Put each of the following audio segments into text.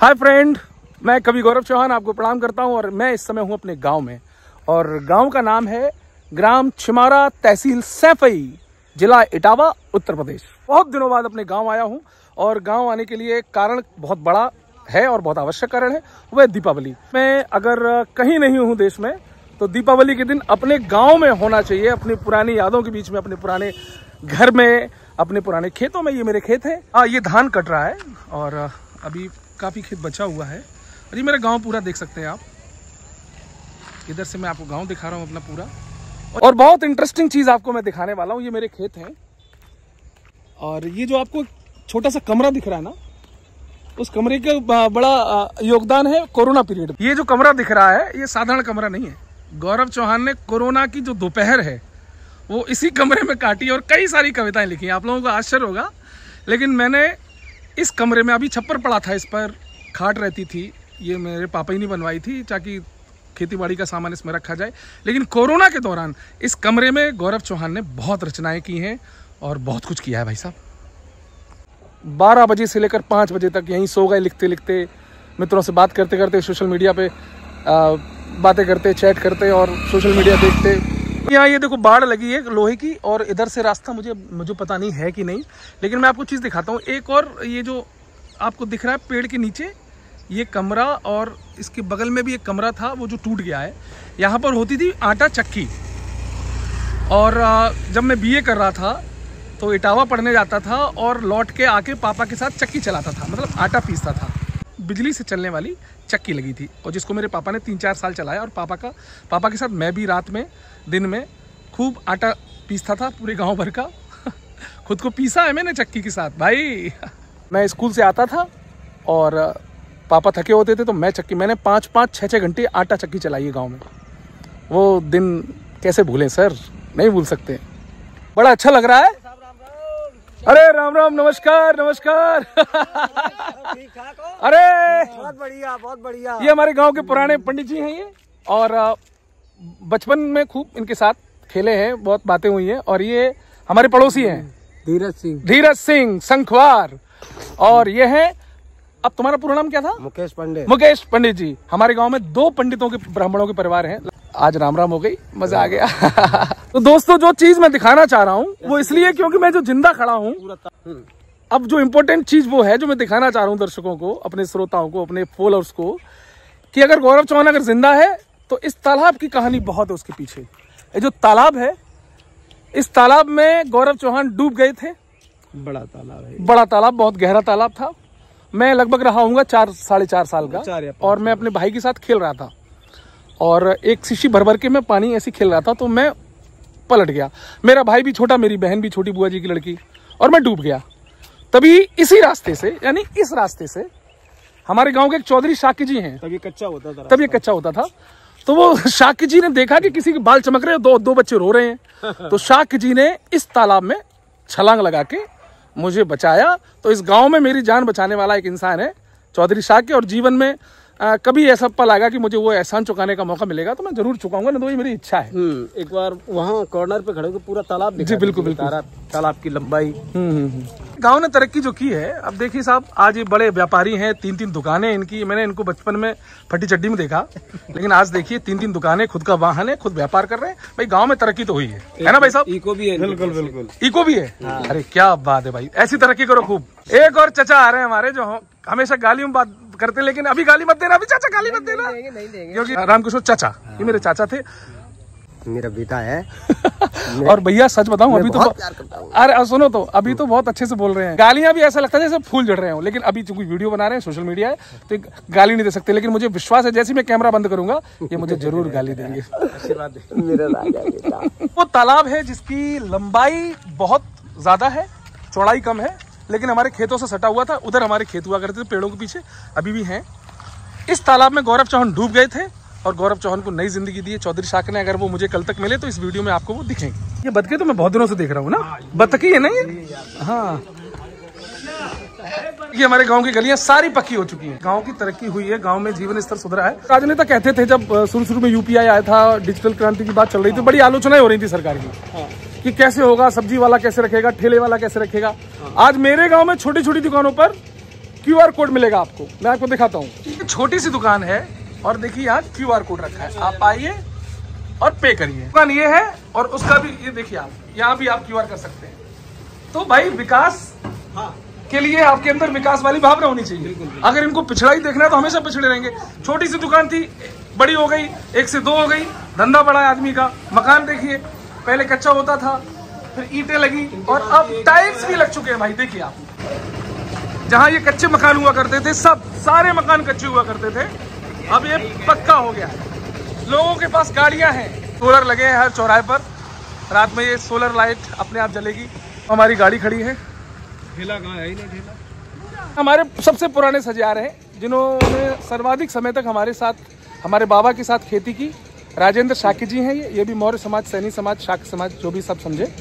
Hi friend, मैं कवि गौरव चौहान आपको प्रणाम करता हूं और मैं इस समय हूं अपने गांव में। और गांव का नाम है ग्राम छिमारा, तहसील सैफई, जिला इटावा, उत्तर प्रदेश। बहुत दिनों बाद अपने गांव आया हूं और गांव आने के लिए कारण बहुत बड़ा है और बहुत आवश्यक कारण है, वह दीपावली। मैं अगर कहीं नहीं हूं देश में तो दीपावली के दिन अपने गाँव में होना चाहिए, अपनी पुरानी यादों के बीच में, अपने पुराने घर में, अपने पुराने खेतों में। ये मेरे खेत है, ये धान कट रहा है और अभी काफी खेत बचा हुआ है। और ये मेरा गांव पूरा देख सकते हैं आप। इधर से मैं आपको गांव दिखा रहा हूँ अपना पूरा। और बहुत इंटरेस्टिंग चीज आपको मैं दिखाने वाला हूँ। ये मेरे खेत हैं और ये जो आपको छोटा सा कमरा दिख रहा है ना, उस कमरे का बड़ा योगदान है कोरोना पीरियड। ये जो कमरा दिख रहा है ये साधारण कमरा नहीं है। गौरव चौहान ने कोरोना की जो दोपहर है वो इसी कमरे में काटी और कई सारी कविताएं लिखी। आप लोगों को आश्चर्य होगा, लेकिन मैंने इस कमरे में, अभी छप्पर पड़ा था, इस पर खाट रहती थी, ये मेरे पापा ही ने बनवाई थी ताकि खेतीबाड़ी का सामान इसमें रखा जाए। लेकिन कोरोना के दौरान इस कमरे में गौरव चौहान ने बहुत रचनाएं की हैं और बहुत कुछ किया है भाई साहब। 12 बजे से लेकर 5 बजे तक यहीं सो गए, लिखते लिखते, मित्रों से बात करते करते, सोशल मीडिया पे बातें करते, चैट करते और सोशल मीडिया देखते। यहाँ ये देखो बाढ़ लगी है लोहे की और इधर से रास्ता मुझे पता नहीं है कि नहीं, लेकिन मैं आपको चीज़ दिखाता हूँ। एक और ये जो आपको दिख रहा है पेड़ के नीचे ये कमरा, और इसके बगल में भी एक कमरा था वो जो टूट गया है। यहाँ पर होती थी आटा चक्की। और जब मैं बीए कर रहा था तो इटावा पढ़ने जाता था और लौट के आके पापा के साथ चक्की चलाता था, मतलब आटा पीसता था। बिजली से चलने वाली चक्की लगी थी और जिसको मेरे पापा ने 3-4 साल चलाया। और पापा के साथ मैं भी रात में, दिन में खूब आटा पीसता था पूरे गांव भर का। खुद को पीसा है मैंने चक्की के साथ भाई। मैं स्कूल से आता था और पापा थके होते थे तो मैंने 5-5, 6-6 घंटे आटा चक्की चलाई है गाँव में। वो दिन कैसे भूलें सर, नहीं भूल सकते। बड़ा अच्छा लग रहा है। अरे राम राम, नमस्कार नमस्कार। ठीक ठाक हो? अरे बहुत बढ़िया, बहुत बढ़िया। ये हमारे गांव के पुराने पंडित जी हैं ये, और बचपन में खूब इनके साथ खेले हैं, बहुत बातें हुई हैं। और ये हमारे पड़ोसी हैं धीरज सिंह संखवार। और ये है, अब तुम्हारा पूरा नाम क्या था? मुकेश पंडित जी। हमारे गांव में 2 पंडितों के, ब्राह्मणों के परिवार हैं। आज राम राम हो गई, मजा आ गया। तो दोस्तों, जो चीज मैं दिखाना चाह रहा हूँ वो इसलिए क्योंकि मैं जो जिंदा खड़ा हूँ, अब जो इम्पोर्टेंट चीज वो है जो मैं दिखाना चाह रहा हूँ दर्शकों को, अपने श्रोताओं को, अपने फॉलोअर्स को, कि अगर गौरव चौहान अगर जिंदा है तो इस तालाब की कहानी बहुत है उसके पीछे। ये जो तालाब है, इस तालाब में गौरव चौहान डूब गए थे। बड़ा तालाब है, बड़ा तालाब, बहुत गहरा तालाब था। मैं लगभग रहा हूँ 4-4.5 साल का, और मैं अपने भाई के साथ खेल रहा था और एक शीशी भर के मैं पानी ऐसे खेल रहा था तो मैं पलट गया। मेरा भाई भी छोटा, मेरी बहन भी छोटी, बुआ जी की लड़की, और मैं डूब गया। तभी इसी रास्ते से, यानी इस रास्ते से, हमारे गांव के एक चौधरी शाक्य जी हैं। तब ये कच्चा होता था। तो वो शाक्य जी ने देखा कि किसी के बाल चमक रहे हैं, 2 बच्चे रो रहे हैं। तो शाक्य जी ने इस तालाब में छलांग लगा के मुझे बचाया। तो इस गांव में मेरी जान बचाने वाला एक इंसान है, चौधरी शाक्य। और जीवन में कभी ऐसा पल आएगा कि मुझे वो एहसान चुकाने का मौका मिलेगा तो मैं जरूर चुकाऊंगा, ना तो ये मेरी इच्छा है। एक बार वहाँ कॉर्नर पे खड़े होकर पूरा तालाब दिखा। जी बिल्कुल। तालाब की लंबाई। गांव ने तरक्की जो की है, अब देखिए साहब, आज ये बड़े व्यापारी हैं, 3-3 दुकानें इनकी। मैंने इनको बचपन में फटी चड्डी में देखा, लेकिन आज देखिए 3-3 दुकानें, खुद का वाहन है, खुद व्यापार कर रहे हैं। भाई गांव में तरक्की तो हुई है ना भाई साहब? इको भी है। बिल्कुल इको भी है। अरे क्या बात है भाई, ऐसी तरक्की करो खूब। एक और चचा आ रहे हैं हमारे जो हमेशा गाली में बात करते, लेकिन अभी गाली मत देना, अभी चाचा गाली मत देना, क्योंकि रामकिशोर चाचा ये मेरे चाचा थे, मेरा बेटा है। और भैया सच बताऊं, अभी तो अरे सुनो तो, अभी तो बहुत अच्छे से बोल रहे हैं। गालियां भी ऐसा लगता है जैसे फूल जड़ रहे हो, लेकिन अभी चूंकि वीडियो बना रहे हैं, सोशल मीडिया है, तो गाली नहीं दे सकते। लेकिन मुझे विश्वास है जैसे मैं कैमरा बंद करूंगा ये मुझे जरूर गाली देंगे। वो तालाब है जिसकी लंबाई बहुत ज्यादा है, चौड़ाई कम है, लेकिन हमारे खेतों से सटा हुआ था। उधर हमारे खेत हुआ करते थे पेड़ों के पीछे, अभी भी हैं। इस तालाब में गौरव चौहान डूब गए थे और गौरव चौहान को नई जिंदगी दी है चौधरी शाक्य ने। अगर वो मुझे कल तक मिले तो इस वीडियो में आपको वो दिखेंगे। ये बतखे तो मैं बहुत दिनों से देख रहा हूँ ना, बतखी है ना ये? हाँ, ये हमारे गांव की गलियां सारी पक्की हो चुकी हैं। गांव की तरक्की हुई है, गांव में जीवन स्तर सुधरा है। राजनेता कहते थे जब शुरू में यूपीआई आया था, डिजिटल क्रांति की बात चल रही थी, बड़ी आलोचनाएं हो रही थी सरकार की कि कैसे होगा, सब्जी वाला कैसे रखेगा, ठेले वाला कैसे रखेगा। आज मेरे गांव में छोटी छोटी दुकानों पर QR कोड मिलेगा आपको। मैं आपको दिखाता हूँ। छोटी सी दुकान है और देखिए यहाँ QR कोड रखा है, आप आइए और पे करिए। दुकान ये है और उसका भी ये देखिए, आप यहाँ भी आप QR कर सकते हैं। तो भाई विकास के लिए आपके अंदर विकास वाली भावना होनी चाहिए। अगर इनको पिछड़ा ही देखना है तो हमेशा पिछड़े रहेंगे। छोटी सी दुकान थी, बड़ी हो गई, 1 से 2 हो गई, धंधा बढ़ा है आदमी का। मकान देखिए, पहले कच्चा होता था, फिर ईंटें लगी और अब टाइल्स भी लग चुके हैं। भाई देखिए आप, जहाँ ये कच्चे मकान हुआ करते थे, सब सारे मकान कच्चे हुआ करते थे, अब ये पक्का हो गया है। लोगों के पास गाड़ियां हैं, सोलर लगे हैं हर चौराहे पर। रात में ये सोलर लाइट अपने आप जलेगी। हमारी गाड़ी खड़ी है। ठेला कहाँ है? नहीं ठेला। हमारे सबसे पुराने सजियारे हैं जिन्होंने सर्वाधिक समय तक हमारे साथ, हमारे बाबा के साथ खेती की। राजेंद्र शाक्य जी हैं ये भी मौर्य समाज, सैनी समाज, शाक्य समाज, जो भी सब समझे।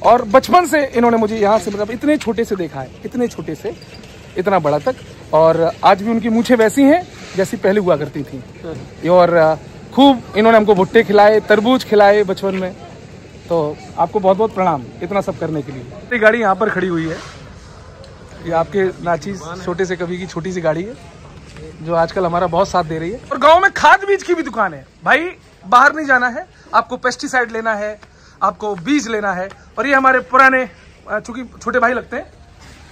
और बचपन से इन्होंने मुझे यहाँ से, मतलब इतने छोटे से देखा है, इतने छोटे से इतना बड़ा तक। और आज भी उनकी मूछें वैसी हैं जैसी पहले हुआ करती थी। और खूब इन्होंने हमको भुट्टे खिलाए, तरबूज खिलाए बचपन में। तो आपको बहुत बहुत प्रणाम इतना सब करने के लिए। ये गाड़ी यहाँ पर खड़ी हुई है, ये आपके नाचीज छोटे से कभी की छोटी सी गाड़ी है जो आजकल हमारा बहुत साथ दे रही है। और गांव में खाद बीज की भी दुकान है। भाई बाहर नहीं जाना है, आपको पेस्टिसाइड लेना है, आपको बीज लेना है। और ये हमारे पुराने, चूंकि छोटे भाई लगते हैं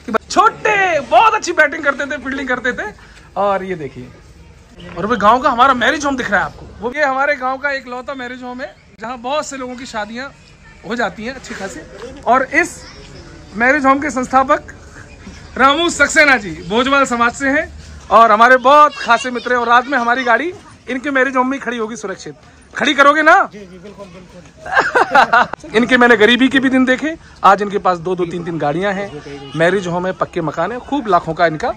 कि छोटे बहुत अच्छी बैटिंग करते थे, फील्डिंग करते थे। और ये देखिए, और वो गांव का हमारा मैरिज होम दिख रहा है आपको। वो ये हमारे गांव का एक लौता मैरिज होम है जहां बहुत से लोगों की शादियां हो जाती हैं अच्छी खासी। और इस मैरिज होम के संस्थापक रामू सक्सेना जी भोजवाल समाज से हैं और हमारे बहुत खासे मित्र हैं। और रात में हमारी गाड़ी इनके मैरिज होम में खड़ी होगी सुरक्षित। खड़ी करोगे ना? जी बिल्कुल बिल्कुल। इनके मैंने गरीबी के भी दिन देखे। आज इनके पास 2-2, 3-3 गाड़ियां हैं, मैरिज होम है, पक्के मकान है, खूब लाखों का इनका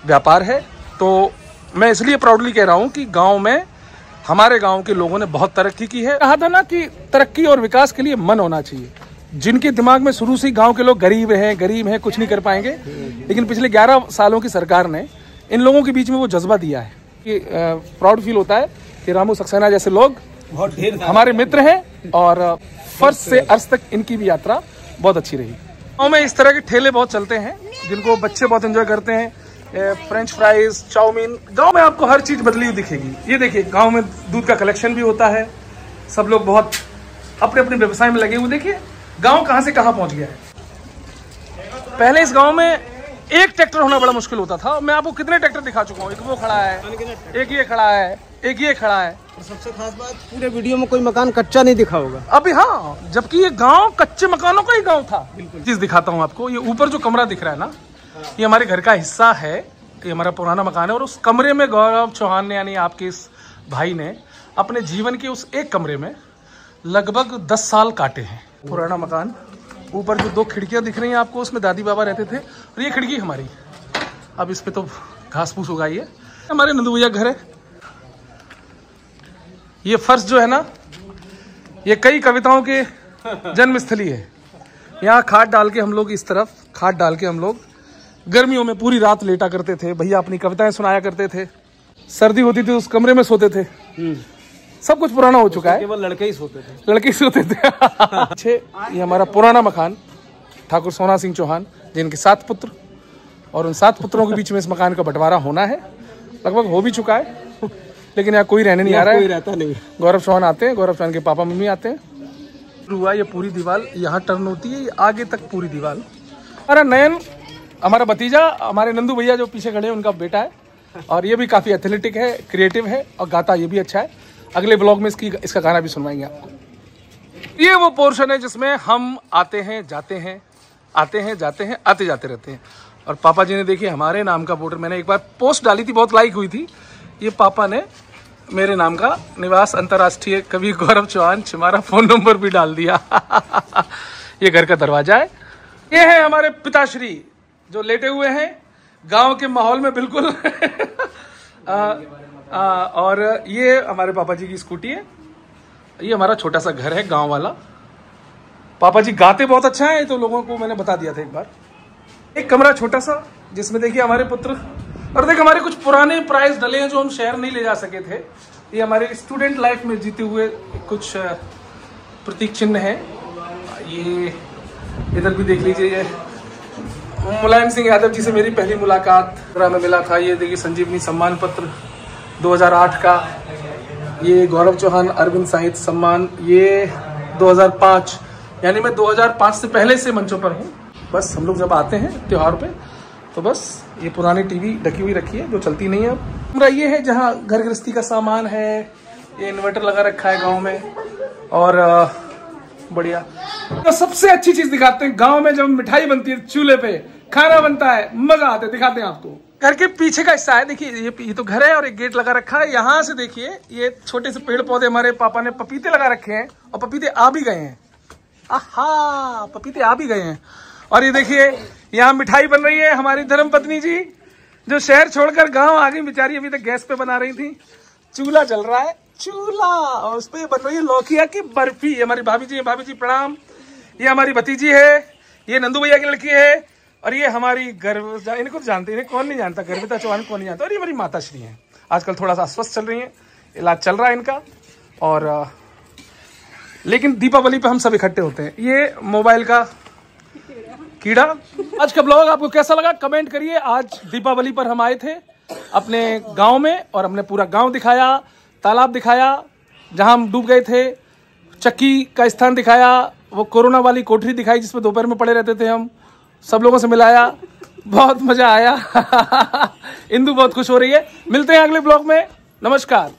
व्यापार है। तो मैं इसलिए प्राउडली कह रहा हूँ कि गाँव में, हमारे गाँव के लोगों ने बहुत तरक्की की है। कहा था ना कि तरक्की और विकास के लिए मन होना चाहिए। जिनके दिमाग में शुरू से गांव के लोग गरीब हैं, कुछ नहीं कर पाएंगे, लेकिन पिछले 11 सालों की सरकार ने इन लोगों के बीच में वो जज्बा दिया है कि प्राउड फील होता है कि रामू सक्सेना जैसे लोग हमारे मित्र हैं। और फर्श से अर्श तक इनकी भी यात्रा बहुत अच्छी रही। गाँव में इस तरह के ठेले बहुत चलते हैं जिनको बच्चे बहुत एंजॉय करते हैं। French fries, chowmein. गाँव में आपको हर चीज बदली हुई दिखेगी। ये देखिए, गाँव में दूध का कलेक्शन भी होता है। सब लोग बहुत अपने अपने व्यवसाय में लगे हुए। देखिए गांव कहां से कहां पहुंच गया है। पहले इस गांव में एक ट्रैक्टर होना बड़ा मुश्किल होता था। मैं आपको कितने ट्रैक्टर दिखा चुका हूं। एक वो खड़ा है, एक ये खड़ा है, एक ये खड़ा है। और सबसे खास बात, पूरे वीडियो में कोई मकान कच्चा नहीं दिखा होगा अभी। हाँ, जबकि ये गांव कच्चे मकानों का ही गांव था। चीज दिखाता हूँ आपको। ये ऊपर जो कमरा दिख रहा है ना, ये हमारे घर का हिस्सा है। ये हमारा पुराना मकान है और उस कमरे में गौरव चौहान ने, यानी आपके इस भाई ने, अपने जीवन के उस एक कमरे में लगभग 10 साल काटे हैं। पुराना मकान। ऊपर जो 2 खिड़कियां दिख रही हैं आपको, उसमें दादी बाबा रहते थे। और ये खिड़की हमारी, अब इस पे तो घास फूस उगाई है। हमारे नंदू भैया घर है। ये फर्श जो है ना, ये कई कविताओं के जन्मस्थली है। यहाँ खाट डाल के हम लोग, इस तरफ खाट डाल के हम लोग गर्मियों में पूरी रात लेटा करते थे। भैया अपनी कविताएं सुनाया करते थे। सर्दी होती थी उस कमरे में सोते थे। सब कुछ पुराना हो चुका है, केवल लड़के ही सोते थे। अच्छे, ये हमारा पुराना मकान, ठाकुर सोना सिंह चौहान जिनके 7 पुत्र, और उन 7 पुत्रों के बीच में इस मकान का बंटवारा होना है। लगभग हो भी चुका है, लेकिन यहाँ कोई रहने नहीं आ रहा है। कोई रहता नहीं। गौरव चौहान आते हैं, गौरव चौहान के पापा मम्मी आते हैं। हुआ ये पूरी दीवार यहाँ टर्न होती है, ये आगे तक पूरी दीवार। हमारा नयन, हमारा भतीजा, हमारे नंदू भैया जो पीछे खड़े हैं, उनका बेटा है। और ये भी काफी एथलेटिक है, क्रिएटिव है और गाता ये भी अच्छा है। अगले ब्लॉग में इसका गाना भी सुनवाएंगे आपको। ये वो पोर्शन है जिसमें हम आते हैं, जाते हैं, आते हैं, जाते हैं, आते जाते रहते हैं। और पापा जी ने देखिए हमारे नाम का पोर्टर, मैंने एक बार पोस्ट डाली थी, बहुत लाइक हुई थी। ये पापा ने मेरे नाम का निवास अंतर्राष्ट्रीय कवि गौरव चौहान छिमारा, फोन नंबर भी डाल दिया। ये घर का दरवाजा है। ये है हमारे पिताश्री जो लेटे हुए हैं गांव के माहौल में बिल्कुल। और ये हमारे पापा जी की स्कूटी है। ये हमारा छोटा सा घर है गांव वाला। पापा जी गाते बहुत अच्छा है, तो लोगों को मैंने बता दिया था एक बार। एक कमरा छोटा सा जिसमें देखिए हमारे पुत्र, और देख हमारे कुछ पुराने प्राइज डले हैं जो हम शहर नहीं ले जा सके थे। ये हमारे स्टूडेंट लाइफ में जीते हुए कुछ प्रतीक चिन्ह है। ये इधर भी देख लीजिए, मुलायम सिंह यादव जी से मेरी पहली मुलाकात में मिला था। ये देखिए संजीवनी सम्मान पत्र 2008 का। ये गौरव चौहान अरविंद साहित्य सम्मान ये 2005, यानी मैं 2005 से पहले से मंचों पर हूँ। बस हम लोग जब आते हैं त्योहार पे तो बस ये पुरानी टीवी ढकी हुई रखी है जो चलती नहीं है। अब कमरा ये है जहाँ घर गृहस्थी का सामान है। ये इन्वर्टर लगा रखा है गाँव में। और बढ़िया तो सबसे अच्छी चीज दिखाते हैं गांव में, जब मिठाई बनती है चूल्हे पे, खाना बनता है, मजा आता है। दिखाते हैं आपको। घर के पीछे का हिस्सा है। देखिए ये तो घर है और एक गेट लगा रखा है। यहाँ से देखिए ये छोटे से पेड़ पौधे हमारे पापा ने पपीते लगा रखे हैं और पपीते आ भी गए हैं। आहा, पपीते आ भी गए हैं। और ये देखिए यहाँ मिठाई बन रही है। हमारी धर्मपत्नी जी जो शहर छोड़कर गाँव आ गई बेचारी, अभी तक गैस पे बना रही थी। चूल्हा जल रहा है, चूल्हा, और उस पर बन रही है लौकिया की बर्फी। हमारी भाभी जी है, भाभी जी प्रणाम। ये हमारी भतीजी है, ये नंदू भैया की लड़की है। और ये हमारी इनको जानते हैं, कौन नहीं जानता, गर्विता चौहान कौन नहीं जानता। और ये हमारी माता श्री हैं, आजकल थोड़ा सा अस्वस्थ चल रही हैं, इलाज चल रहा है इनका। और लेकिन दीपावली पे हम सब इकट्ठे होते हैं। ये मोबाइल का कीड़ा। आज का ब्लॉग आपको कैसा लगा कमेंट करिए। आज दीपावली पर हम आए थे अपने गांव में और हमने पूरा गांव दिखाया, तालाब दिखाया जहां हम डूब गए थे, चक्की का स्थान दिखाया, वो कोरोना वाली कोठरी दिखाई जिसमें दोपहर में पड़े रहते थे हम, सब लोगों से मिलाया, बहुत मजा आया। इंदु बहुत खुश हो रही है। मिलते हैं अगले ब्लॉग में। नमस्कार।